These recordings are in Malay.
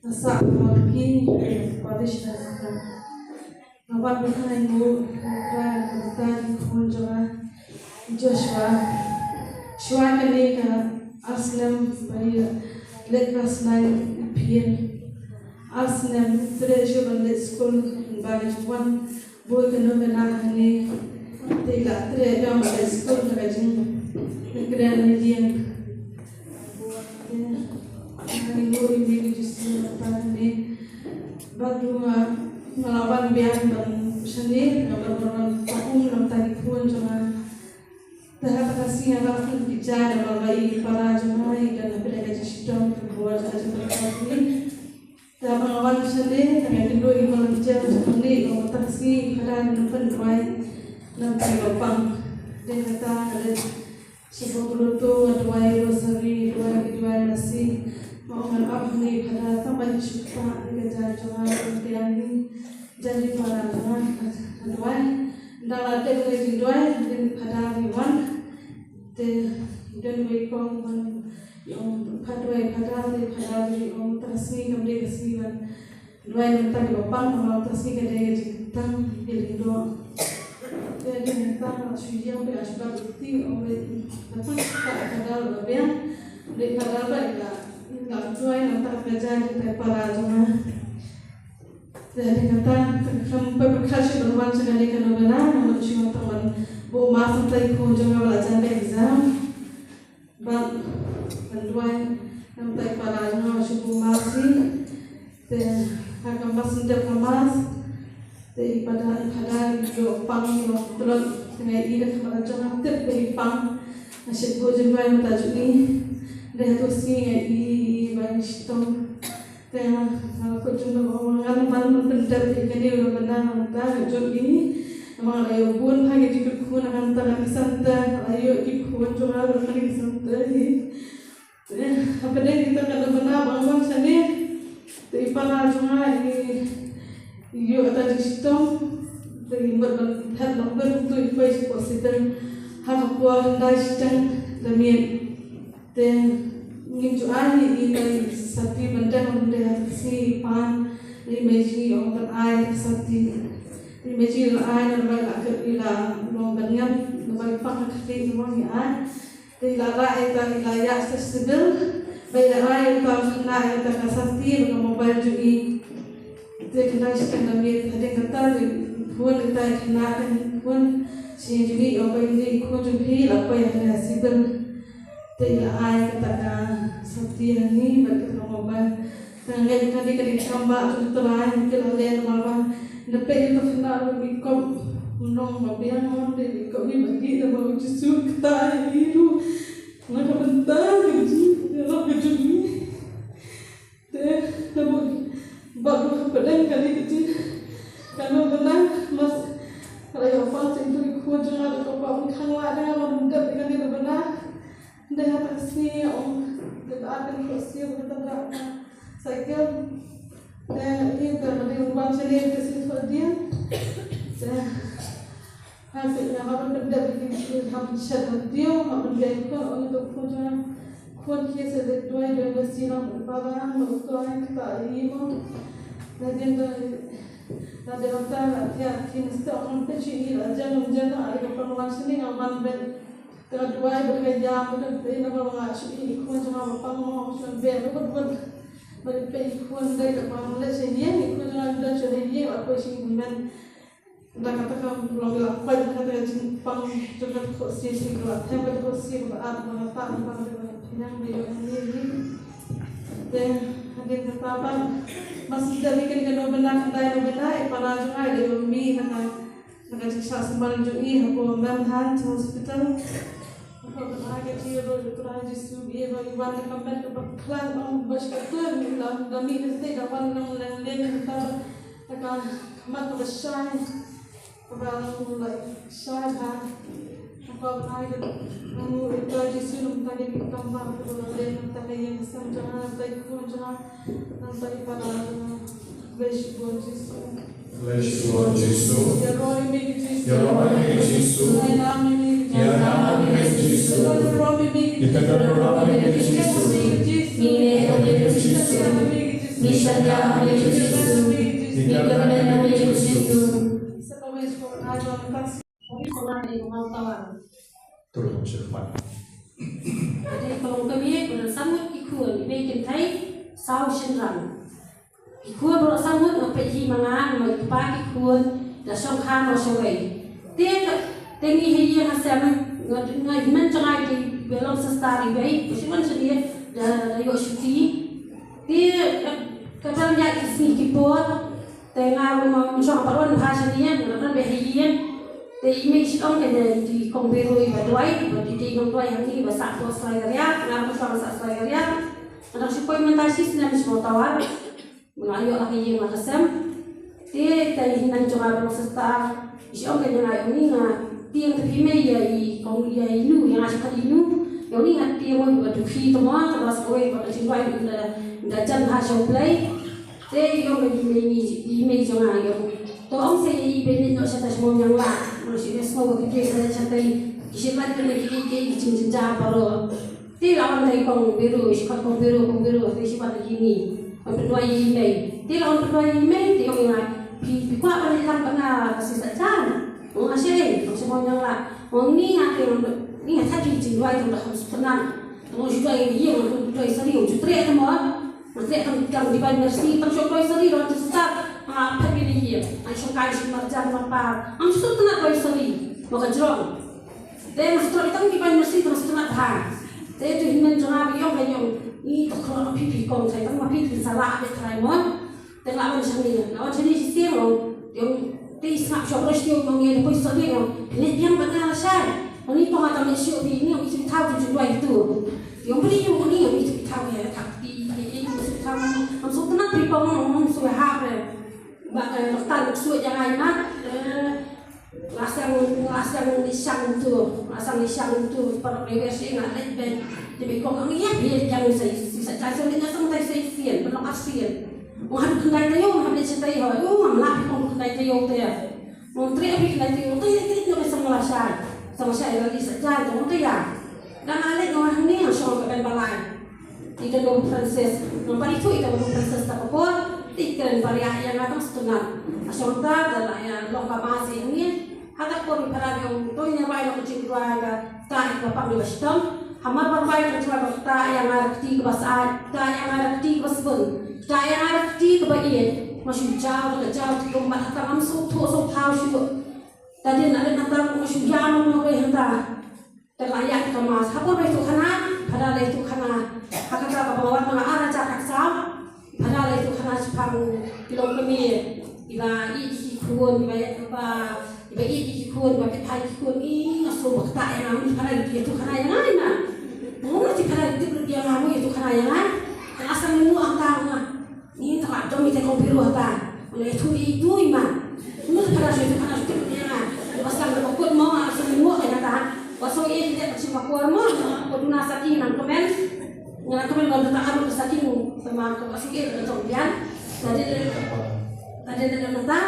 Nasa lagi pada syarikat. Awak bukan ibu, bukan kunjungan Joshua. Shua kali ka aslam baya lekras lain pin. Aslam traditional school bagi wan boy kena benar ni. Tidak traditional school bagi negara ni. Ibu ini justru tadi baru melawan biar sendiri, melawan tahun dalam tadi pun cuma terhadap kasih yang akan bicara melalui para jemaah dan berada di situ berbuat saja berkali. Dan melawan sendiri, kami dulu ibu bicara sendiri, kalau taksi pada depan baik nanti bapang dan kata ada sebuah pelutu, dua rosari, dua nasi. Mohon maaf nih pada tambah syukur kerja cuma ini jadi para teman dua dalam teknologi dua dan pada riwan dan mereka yang pada yang terasi kemudian kesian dua yang tadi bapang kalau terasi kemudian jentang dilindo jadi kita sudah berasal bukti oleh apa pada lebih dari pada apa nggak jual nanti kerja di para jemaah. Jadi kata sampai berkasih berwan sekali kalau benar, namun cuma teman bu masuk dari kunjungan belajar exam, bang jual nanti para jemaah masih bu masih, dan akan masuk dari kemas, dari pada itu pang yang terus dengan ini para jemaah dari pang masih bu jemaah yang tajuni. Dan itu sih yang sistem dan aku cuma mengenal pendapat ini udah benar nanti job ini memang ayo pun hanya jika pun akan tangan santai ayo ikut cuma bermain santai apa deh kita kalau benar bangun sana dari para cuma ini yuk ada sistem dari berbentuk nomor untuk itu positif hak kuat dan sistem demikian dan Ngincuan ini dari sati benda si pan di meji yang berair sati di meji air berbagai akhir ila lombannya berbagai pakai kaki semua ya di lara itu wilayah tersebut baik air itu kena air tak sati bermobile juga itu kena sistem demi ada kata pun kita kena pun si juga yang baik itu juga apa yang hasil tidak air katakan seperti ini bagi mobile dan kali tambah terakhir kita malah dapat itu kena bikom nong mobil mon di bikom ini bagi dan baru justru kita itu mereka bentar jadi dalam hidup ini deh baru pedang kali kecil kalau benar mas kalau yang pas itu ikut jangan ada kapal kanglah dengan mendengar dengan itu benar dah taksi om kita akan kursi bertengah cycle dan ini dari rumah saya ke situ dia dan hasilnya harus berdiri di hamshat dia harus diikut untuk kunjungan kunci sedek dua silam berbalan untuk kita ibu dan dari antara dia kini setahun kecil aja menjaga ada perempuan sini aman ben kedua bekerja mungkin ini kalau ngasih ikut cuma bapak mau cuma biar buat berpikir dari depan mulai sini ikut cuma dan sudah ini aku sih men dah katakan belum lakukan kata Jepang juga kursi keluar tempat kursi berat mengatakan pada yang beliau ini dan ada kata masih dari kan benar para juga ada umi nak siksa sembal jui aku membahan hospital aku berharap dia berterima kasih dia bagaimana kembali ke pelan orang bersyukur dalam kami mesti dapat orang lain kita akan kembali ke besar kepada mulai syahad aku berharap kamu itu justru tadi kita kembali ke orang lain tapi yang jangan baik pun jangan sampai pada bersyukur justru Leži Lord Gesù, Eroi miei Gesù, Eroi Gesù, Nami Gesù, Gesù, Gesù, Misalnya oleh Yesus, Mika dan oleh Yesus. Turun cepat. Jadi kalau kami bersambut ikut, bikin Thai sau senang. Ikut bersambut sampai himangan, mau pakai ikut, dah songkang mau sawai. Tengi hiya hasil ngai mencengai di belum sestari baik, bukan sedia dah yo syuti. Dia kadang jadi sini kipot, tengah mau song paruan bahasa dia, kadang behiyan. The image on di komberu ibadwai, di komberu yang ini bahasa Australia, nama bahasa Australia. Ada supaya mentasi senam semua tawar, mengayu lagi yang makasam. Dia tadi hinan coba bersesta, isyong kena ini na tiang terpilih ya i kaum ya inu yang asyik inu, yang ini hati yang mau berduki semua terus kowe pada cintai dah jan hasil play. Dia yang image jangan yang to ông sẽ bên nó sẽ thay một nhang lạ, nó sẽ sau cái kia sẽ thay cái lại cái chính ra vào rồi, thì là ông thầy còn biru, sẽ còn biru, thì sẽ bắt cái gì, ông phải nói gì này, thì là ông phải nói gì này, thì ông nói, vì qua cái làm cái nào sẽ xảy ra, ông sẽ một nhang lạ, ông nghĩ là cái nghĩ là thay cái chính loại trong đó không xuất năng, ông sẽ nói cái gì, ông nói sao đi, ông sẽ trễ thôi mà trễ thằng đi bay merci, thằng chọn nói sao đi rồi thì sao pemilih ang sungkai sumarjan mapar ang susu tengah kau seri maka jerong dan setelah itu kita mesti terus tengah tahan dan itu himan jangan biong biong ini tak kalau pipi kong saya tak pipi salah ada traimon dan lawan sini sih yang di snap shop rush dia mengenai poin seri ini yang benar saya ini pengatar mesyu ini yang itu tahu tujuan itu yang beli ini yang itu tahu ya tak di itu tahu langsung tengah pripong sudah habis bakal suai jangan nak lasang lisang tu para reversi ngat leben jadi kong ang iya biar jangan saya saya dengan sama saya sian belum asian mau habis kendai tayo habis cetai ho mamlah kong kendai tayo tu ya mau tri habis kendai tayo tu ini tu sama saya lagi saja tu tu ya dan alek orang ni yang syok ke balai tidak dong Francis nampak itu Francis tak apa tikan varian yang akan setengah asyonta dan yang longkap masih ini hakat pun para yang tu yang baik nak cik keluarga tak bapak di Washington hamar berbaik kecuali tak yang arti kebasaan tak yang arti kebasbun tak yang arti kebaik masih jauh di rumah tak langsung tu tahu syuk tadi nak datang masih jauh nak hendak terlayak kemas apa itu kana pada itu kana hakat apa bawa mana arah cakap sah padahal itu karena sepang kilom kami iba iki kuon iba iki kuon iba kita iki kuon ini asal waktu yang kami karena itu karena yang lain na mau nanti karena itu dia ngamu itu karena yang lain asal menu angkang ini tak ada mita kompiru apa oleh itu iman itu karena itu dia asal berkut mau asal menu kayak kata wasau ini tidak cuma kuon mau koduna saking nang komen nggak kemarin kalau tak harus saking sama kekasih kemudian tadi ada mata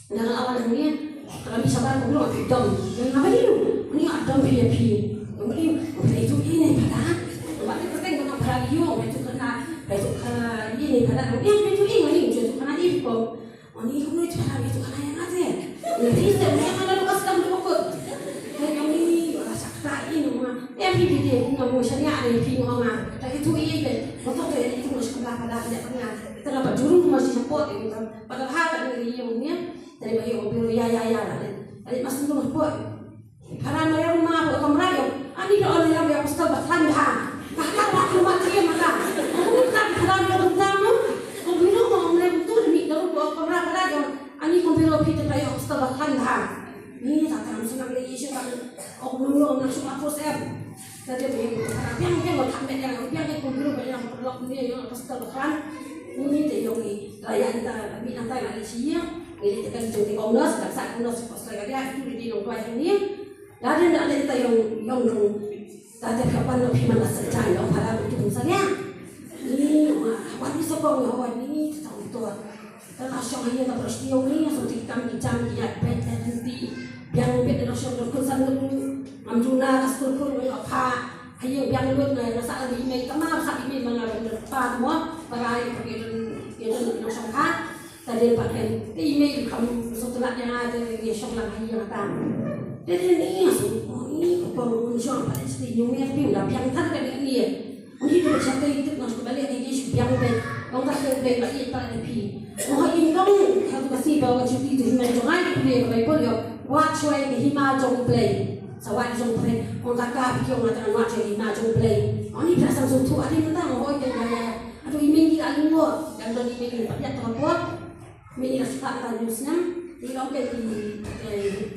dengan awal ini kalau bisa kan belum dom dan apa ini ada VIP ini itu ini pada berarti penting dengan radio itu kena ini pada itu itu kena info ini itu pada itu kena yang ada ini sistem yang ada lukas kamu ikut yang ini rasa ini yang dia nggak mau syariah ada yang ngomong tapi itu iya betul itu masih pada tidak pernah terapa jurung masih support itu padahal hal dari yang dari bayi mobil ya dari masih belum support karena mereka rumah kamera ani dah orang yang berpusat bertahan bahkan waktu mati maka bukan dalam yang pertama mobil mau mereka betul demi dalam kamera pada ani mobil kita bayi berpusat bertahan ini tak tahu senang lagi sih kan belum langsung aku saya tadi yang nggak tampil yang kumpul banyak perlu dia yang pas terbukaan ini teori layan kita minat tanya di sini ini kita jadi komnas dan saat komnas pas lagi itu di nomor ini dari ada kita yang tadi kapan lebih mana saja yang pada itu misalnya ini awal bisa kau awal ini tahu itu dan asyik hanya terus dia ini seperti kami janji ya PT yang beda nasional kursan dulu amjuna kaskur apa Hayang biang luat na nasa email kama sa email mga pa mo para yung sangka tadi pakai email kamu setelah yang ada di shop lang hayang ta. Jadi ni ini pengunjung pada sini nyumir pindah biang tan kan ni. Ini dia siapa itu nak balik di isu biang ben. Orang tak boleh balik pada pi. Orang ingkong kalau kasih bawa cuti tu hima jangan boleh boleh boleh watch way di hima jong play. Sawat jong play. Orang kakak pikir orang tak watch di hima jong play. Oni perasaan suatu ada mentang orang yang gaya. Aduh ini kita aluh. Dan dari ini tak ada apa. Ini rasa tak newsnya. Ini orang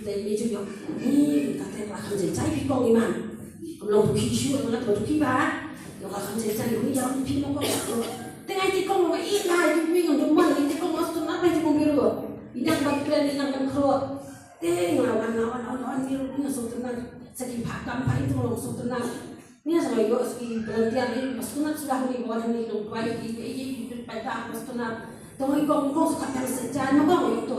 dari juga. Ini kata akan jadi pikong iman. Kalau tu kisah, kalau tu kibah. Yang akan jadi ini jangan pikir kok. Tengah tikong mau ikai di minggu depan ini tikong masuk apa tikong biru. Idak bagian ini nak keluar. Lawan biru ini sultan segi pakam pak itu langsung sultan. Ini sama yo segi berhentian ini sultan sudah beri bawa ini dong baik ini pada sultan. Tunggu ikong suka yang sejalan mau itu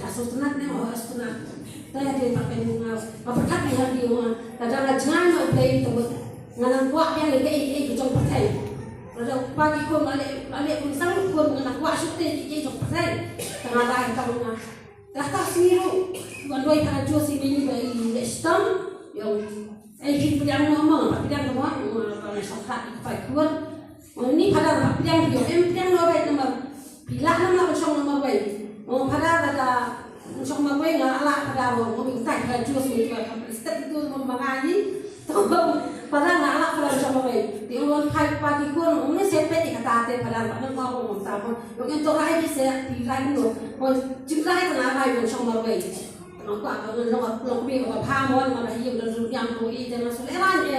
tak sultan ni mau sultan. Tanya dia pakai bunga. Berkat dia dia kadang jangan mau play itu nganan buat yang lagi kecil pakai. Kalau pagi pun balik pun selalu pun nak buat syuting di jom pasal tengah lain tahu nak dah sendiri bukan dua para jual sini bagi sistem yang pilihan nama pilihan nama kalau syarikat baik pun ini pada pilihan pilihan nama nama pilihan nama bersama nama baik pada ada bersama baik ala pada orang minta para jual sini step itu membangun tahu pada anak pada bersama baik. Di orang pagi pun, orang siapa di kata ada pada anak mau orang tahu. Orang tu lagi bisa pilih tu, orang juga itu nak lagi bersama baik. Nampak orang lebih orang paham orang hidup dalam yang tu ini jangan selera ni.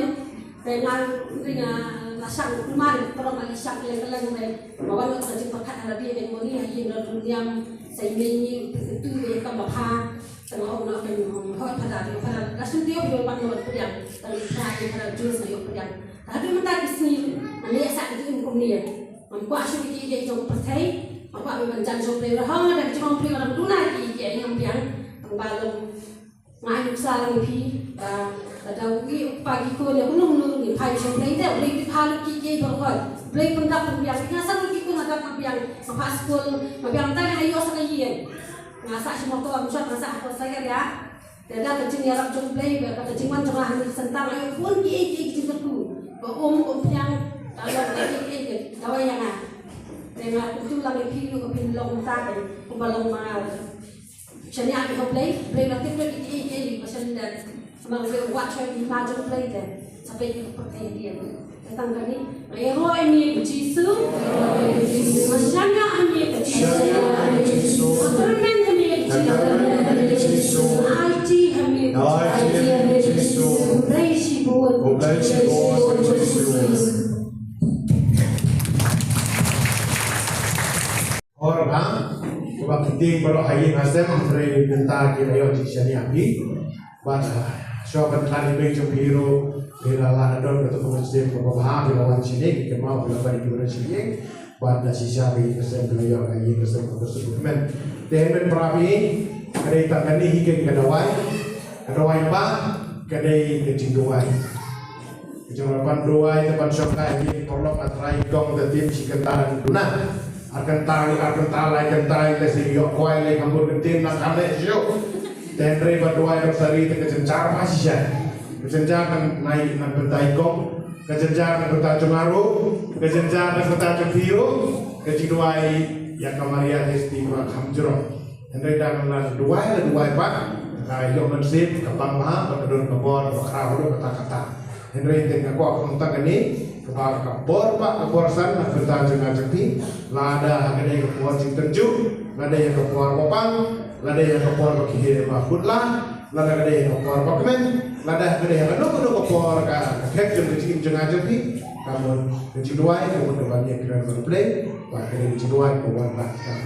Dengan nasang kemarin orang lagi syak yang kalian ni, bawa orang kerja pakat ada dia yang moni hidup dalam yang saya ini itu yang kamu paham. Tengok orang akan menghormat pada rasul dia boleh bantu pilihan dan saya pada jurus saya pilihan. Tapi mentah kisni, ane saat itu ingin ni, mampu asyik dia jom percaya, mampu ambil janji beli orang dan cuma beli orang duna dia yang pian, tengbalong, main usaha pi, ada ugi pagi ko dia belum ni, pai jom beli dia beli di palu dia berkor, beli pendak pian, ngasal ugi ko nak pian, mampu sekolah, mampu ambil ayo sekali. Ngasak semua tu aku cakap ngasak apa saya ya. Dia dah kecil ya orang jomplay, kata ciman cengah ni sentang ayo pun kiai tu. Om yang kalau kiai tahu yang ah. Dengan itu lagi pilu ke pinlong tak, kumbalong mahal. Jadi aku jomplay, play nanti tu kiai pasal dia sama dia watch yang macam jomplay dia sampai dia pakai dia. Datang kali, ayo ini Yesus, masyarakat ini Yesus. Orang sebab penting kalau hari nasib menteri minta kita yo sini api, pada siapa tadi bencong biru bila lah don atau kemudian beberapa bila sini kita mau bila balik ke sini, pada sisa bagi nasib bila yo hari nasib tersebut men. Dan perapi kereta kini hingga kedawai apa kedai kecingduai. Kecingduai duai tempat syokah ini perlu matrai dong tetap sikentaran duna. Akan tahu lesing yok kuai le kampur kentin nak kale syok. Dan reba duai bersari kecencar masih ya. Kecencar kan naik nak bentai kong, kecencar nak bentai cumaru, kecencar nak bentai biru, kecingduai yang kamaria desti kurang hamjro. Henry dah mengenal dua pak, kayu mensip, kepang maha, kedun kebor, kerau, kata-kata. Henry tengah kuat kontak ini, kebor pak, kebor san, nak bertajuk jepi, lada ada yang kebor cinterju, lada yang kebor popang, lada yang kebor kihir mahutlah, lada ada yang kebor pakmen, lada ada yang kebor kakek jengah jepi. Kamu kecinduai, kamu depannya kira berplay, bahkan kecinduai kawan bahkan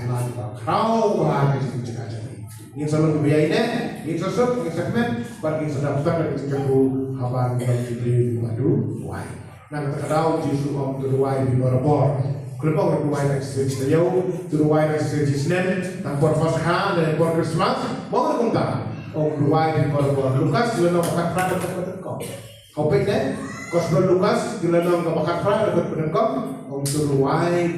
kau bahkan kecinduai jadi. Ini selalu kebiayaannya, ini sosok, ini segmen, bagi sedaptar dan kecinduai haban dalam diberi madu, wai. Nah kita tahu justru om tuduai di Borobor, kelompok tuduai next jauh, tuduai next Senin, dan buat Paskah dan buat Christmas, mau ngomong om tuduai di Borobor. Lukas sudah nomor 4 kau pikir? Gospel Lukas dilenong ke bakat pra dekat penengkong untuk ruai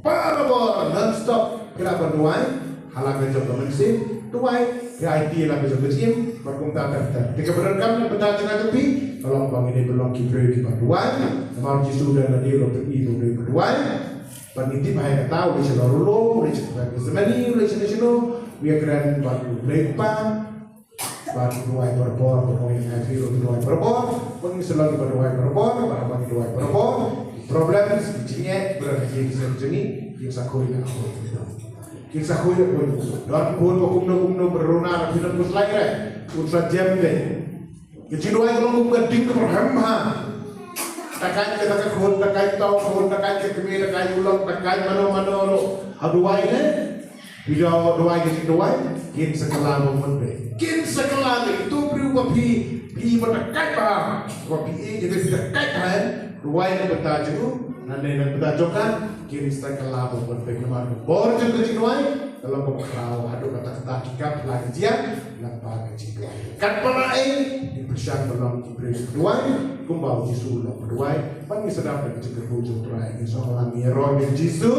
parabor non-stop kira berduai halang jauh kemensin tuai ya IT lah besok kecil berkumta terter jika berengkam betul tengah tepi kalau bang ini belum kibri di berduai mau jisu dan nanti lo ibu dari berduai peniti bahaya tahu di seluruh lo di seluruh semedi di seluruh biar keren baru lepas baru berduai berduai yang IT lo berduai pengi selalu berduai baru bagi berduai problem sebenarnya berarti sebenarnya yang sakoi nak kisah kuya pun dan kumno berona film kuslai re usah jam deh kejiduai kalau gading ke perhamha takai ke takai tahu takai ke kemi takai ulang takai mano aduai ne video doai ke doai kin sekelah moment kin sekelah itu berubah pi bertakai bah wapi jadi bertakai kan doai ne bertajuk nanti nak bertajukan kini setelah berbagai nama borjang kejiduai dalam pemberau aduk kata-kata kikap lagi dia nampak kejiduai kat peraih dipersiap dalam kibri keduai kumbau jisu dalam keduai bagi sedap dan kecil berhujung terakhir seorang roh dengan jisu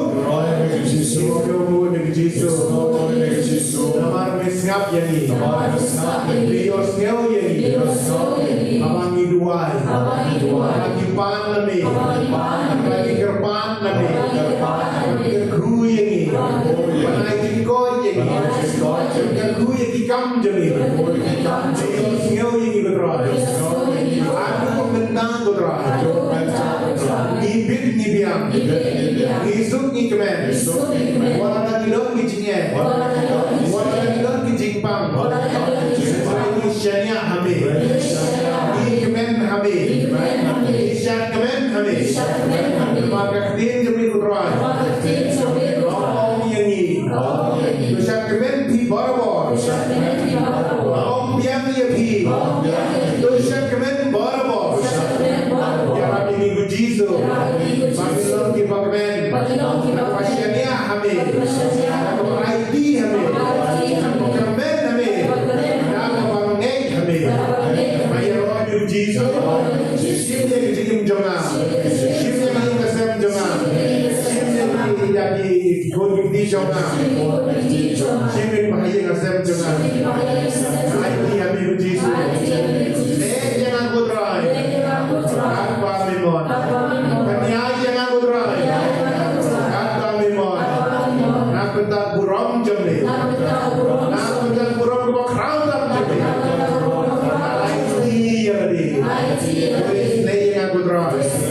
namar mesiap yani Dios ngeu yani abangi duai lagi pan lami lagi gerpan lami guru yani panai jingkoi yani guru yani kam jadi Dios ngeu yani betul aku mentang betul ibit ni biang isuk ni kemen wala lagi dok ni jingye wala lagi dok ni jingpang ini syania hame ni kemen hame isyan kemen hame maka ketin jemi kutran om yangi isyan kemen pi barabor om biang ye pi isyan kemen barabor ya rabbi ni gujizo Pagilong ki pagmen, pasyanya hame, IT hame, pagkamen hame, pagkamen hame, mayroon yung jiso, simnya kejigim jonga, simnya maing kasem jonga, simnya jadi goding di jonga, simnya bahaya kasem jonga, IT hame yung jiso, jangan kutray, apa memon. Nak burung jemli, nak burung kau kerang tak jemli. IT jadi, ini yang aku terus.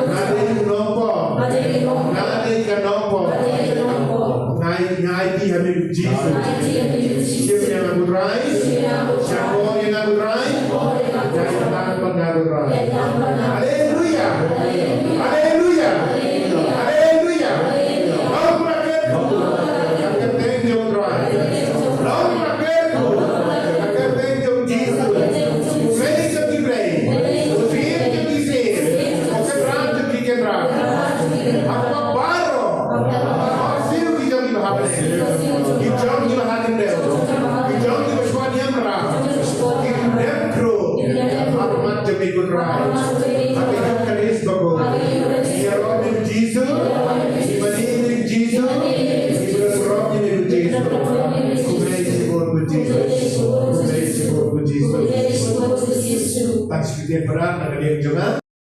Nanti nompo, IT habis jisu. Siapa yang aku terus? Siapa yang aku terus? Jadi tangan pengaruh terus. Haleluya, haleluya, haleluya. Berat, ada yang jangan